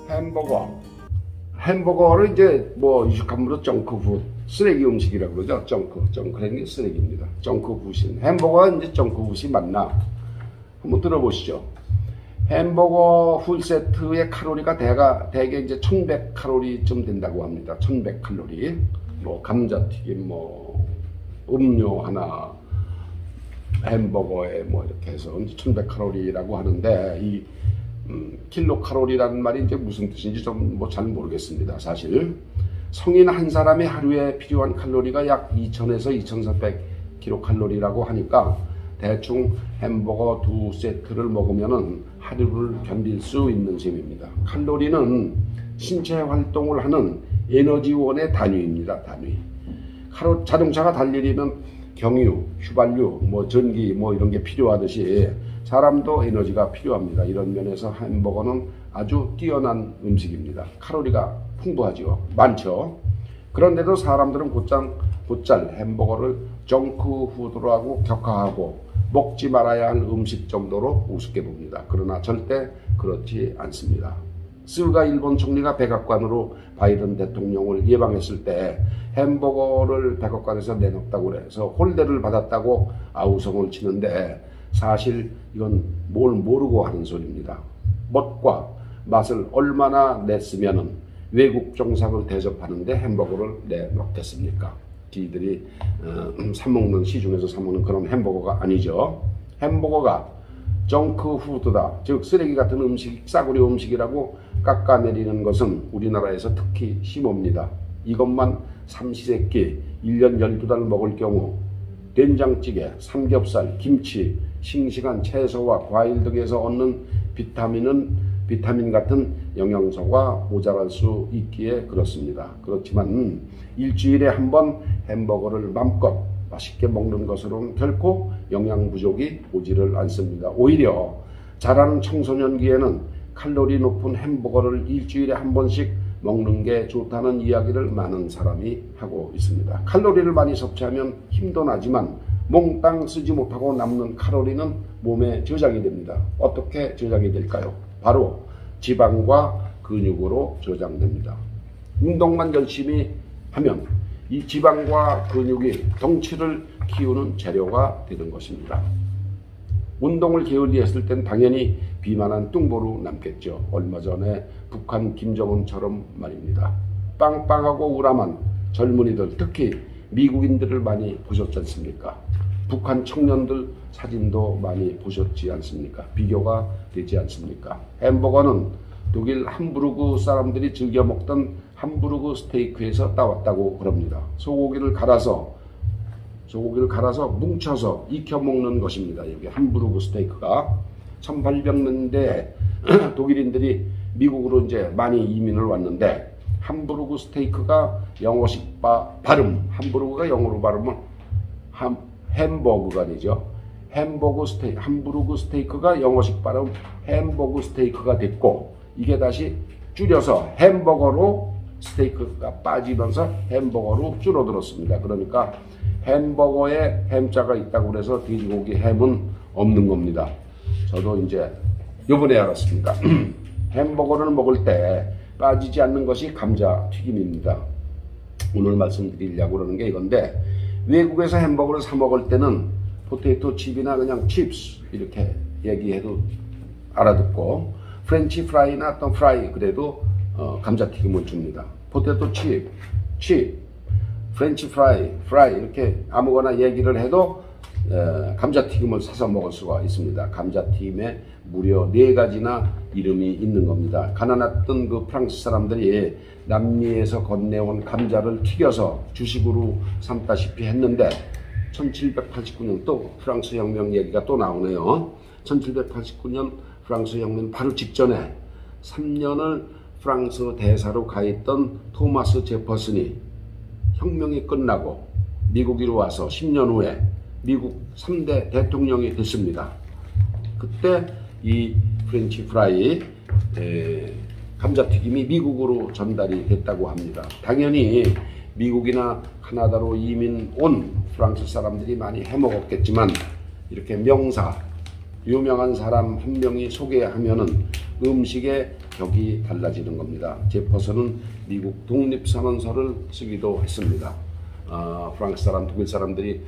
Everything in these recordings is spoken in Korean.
햄버거. 햄버거를 이제 뭐 유식한으로 정크푸드, 쓰레기 음식이라고 그러죠. 정크라는 게 쓰레기입니다. 정크푸드. 햄버거가 이제 정크푸드이 맞나? 한번 들어보시죠. 햄버거 풀 세트의 칼로리가 대개 이제 1100칼로리쯤 된다고 합니다. 1100칼로리. 뭐 감자튀김, 뭐 음료 하나, 햄버거에 뭐 이렇게 해서 1100칼로리라고 하는데, 이 킬로칼로리라는 말이 이제 무슨 뜻인지 좀 뭐 잘 모르겠습니다. 사실 성인 한 사람의 하루에 필요한 칼로리가 약 2000에서 2400 킬로칼로리라고 하니까 대충 햄버거 2세트를 먹으면은 하루를 견딜 수 있는 셈입니다. 칼로리는 신체 활동을 하는 에너지원의 단위입니다. 단위. 자동차가 달리려면 경유, 휘발유, 뭐 전기 뭐 이런 게 필요하듯이 사람도 에너지가 필요합니다. 이런 면에서 햄버거는 아주 뛰어난 음식입니다. 칼로리가 풍부하죠. 많죠. 그런데도 사람들은 곧잘 햄버거를 정크푸드라고 격하하고 먹지 말아야 할 음식 정도로 우습게 봅니다. 그러나 절대 그렇지 않습니다. 스가 일본 총리가 백악관으로 바이든 대통령을 예방했을 때 햄버거를 백악관에서 내놓았다고 해서 홀대를 받았다고 아우성을 치는데, 사실 이건 뭘 모르고 하는 소리입니다. 멋과 맛을 얼마나 냈으면은 외국 정상을 대접하는데 햄버거를 내놓겠습니까? 지들이 사먹는, 시중에서 사먹는 그런 햄버거가 아니죠. 햄버거가 정크푸드다, 즉 쓰레기 같은 음식, 싸구려 음식이라고 깎아내리는 것은 우리나라에서 특히 심합니다. 이것만 삼시세끼 1년 12달 먹을 경우 된장찌개, 삼겹살, 김치, 싱싱한 채소와 과일 등에서 얻는 비타민 같은 영양소가 모자랄 수 있기에 그렇습니다. 그렇지만 일주일에 한 번 햄버거를 맘껏 맛있게 먹는 것으로는 결코 영양 부족이 오지를 않습니다. 오히려 자라는 청소년기에는 칼로리 높은 햄버거를 일주일에 한 번씩 먹는 게 좋다는 이야기를 많은 사람이 하고 있습니다. 칼로리를 많이 섭취하면 힘도 나지만 몽땅 쓰지 못하고 남는 칼로리는 몸에 저장이 됩니다. 어떻게 저장이 될까요? 바로 지방과 근육으로 저장됩니다. 운동만 열심히 하면 이 지방과 근육이 덩치를 키우는 재료가 되는 것입니다. 운동을 게을리했을 땐 당연히 비만한 뚱보로 남겠죠. 얼마 전에 북한 김정은처럼 말입니다. 빵빵하고 우람한 젊은이들, 특히 미국인들을 많이 보셨지 않습니까? 북한 청년들 사진도 많이 보셨지 않습니까? 비교가 되지 않습니까? 햄버거는 독일 함부르크 사람들이 즐겨 먹던 함부르크 스테이크에서 따왔다고 그럽니다. 소고기를 갈아서 뭉쳐서 익혀 먹는 것입니다. 여기 함부르크 스테이크가 1800년대 독일인들이 미국으로 이제 많이 이민을 왔는데, 함부르크 스테이크가 영어식 발음, 함부르크가 영어로 발음은 햄버거가 되죠. 함부르크 스테이크가 영어식 발음 햄버거 스테이크가 됐고, 이게 다시 줄여서 햄버거로 스테이크가 빠지면서 햄버거로 줄어들었습니다. 그러니까 햄버거에 햄자가 있다고 해서 돼지고기 햄은 없는 겁니다. 저도 이제 요번에 알았습니다. 햄버거를 먹을 때 빠지지 않는 것이 감자튀김입니다. 오늘 말씀드리려고 그러는 게 이건데, 외국에서 햄버거를 사 먹을 때는 포테이토 칩이나 그냥 칩스 이렇게 얘기해도 알아듣고, 프렌치 프라이나 어떤 프라이 그래도 감자튀김을 줍니다. 포테이토 칩, 프렌치 프라이 이렇게 아무거나 얘기를 해도 감자튀김을 사서 먹을 수가 있습니다. 감자튀김에 무려 4가지나 이름이 있는 겁니다. 가난했던 그 프랑스 사람들이 남미에서 건네온 감자를 튀겨서 주식으로 삼다시피 했는데, 1789년 또 프랑스 혁명 얘기가 또 나오네요. 1789년 프랑스 혁명 바로 직전에 3년을 프랑스 대사로 가 있던 토마스 제퍼슨이 혁명이 끝나고 미국으로 와서 10년 후에 미국 3대 대통령이 됐습니다. 그때 이 프렌치 프라이 감자튀김이 미국으로 전달이 됐다고 합니다. 당연히 미국이나 카나다로 이민 온 프랑스 사람들이 많이 해먹었겠지만, 이렇게 명사, 유명한 사람 한 명이 소개하면은 음식의 격이 달라지는 겁니다. 제퍼슨은 미국 독립선언서를 쓰기도 했습니다. 프랑스 사람, 독일 사람들이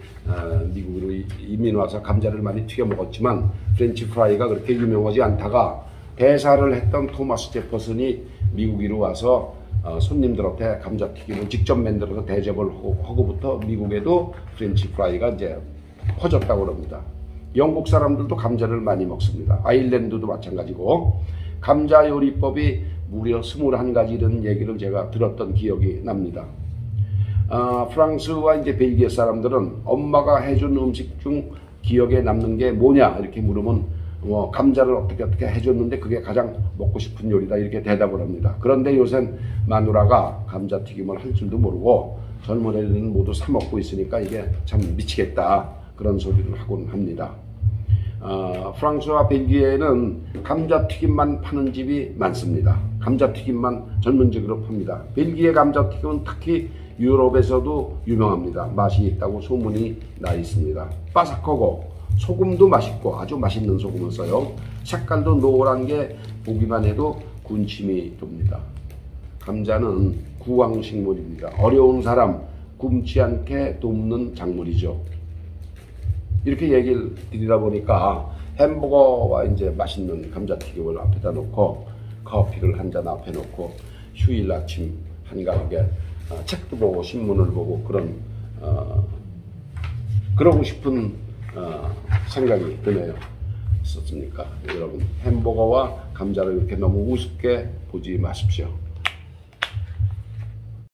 미국으로 이민 와서 감자를 많이 튀겨 먹었지만 프렌치 프라이가 그렇게 유명하지 않다가 대사를 했던 토마스 제퍼슨이 미국으로 와서 손님들한테 감자튀김을 직접 만들어서 대접을 하고부터 미국에도 프렌치 프라이가 이제 퍼졌다고 합니다. 영국 사람들도 감자를 많이 먹습니다. 아일랜드도 마찬가지고 감자 요리법이 무려 21가지 이런 얘기를 제가 들었던 기억이 납니다. 프랑스와 이제 벨기에 사람들은 엄마가 해준 음식 중 기억에 남는 게 뭐냐 이렇게 물으면 감자를 어떻게 해줬는데 그게 가장 먹고 싶은 요리다 이렇게 대답을 합니다. 그런데 요샌 마누라가 감자튀김을 할 줄도 모르고 젊은 애들은 모두 사 먹고 있으니까 이게 참 미치겠다 그런 소리를 하곤 합니다. 프랑스와 벨기에는 감자튀김만 파는 집이 많습니다. 감자튀김만 전문적으로 팝니다. 벨기에 감자튀김은 특히 유럽에서도 유명합니다. 맛이 있다고 소문이 나 있습니다. 바삭하고 소금도 맛있고 아주 맛있는 소금을 써요. 색깔도 노란 게 보기만 해도 군침이 돕니다. 감자는 구황식물입니다. 어려운 사람 굶지 않게 돕는 작물이죠. 이렇게 얘기를 드리다 보니까 햄버거와 이제 맛있는 감자튀김을 앞에다 놓고 커피를 한 잔 앞에 놓고 휴일 아침 한가하게 책도 보고 신문을 보고 그러고 싶은 생각이 드네요. 어떻습니까? 여러분 햄버거와 감자를 이렇게 너무 우습게 보지 마십시오.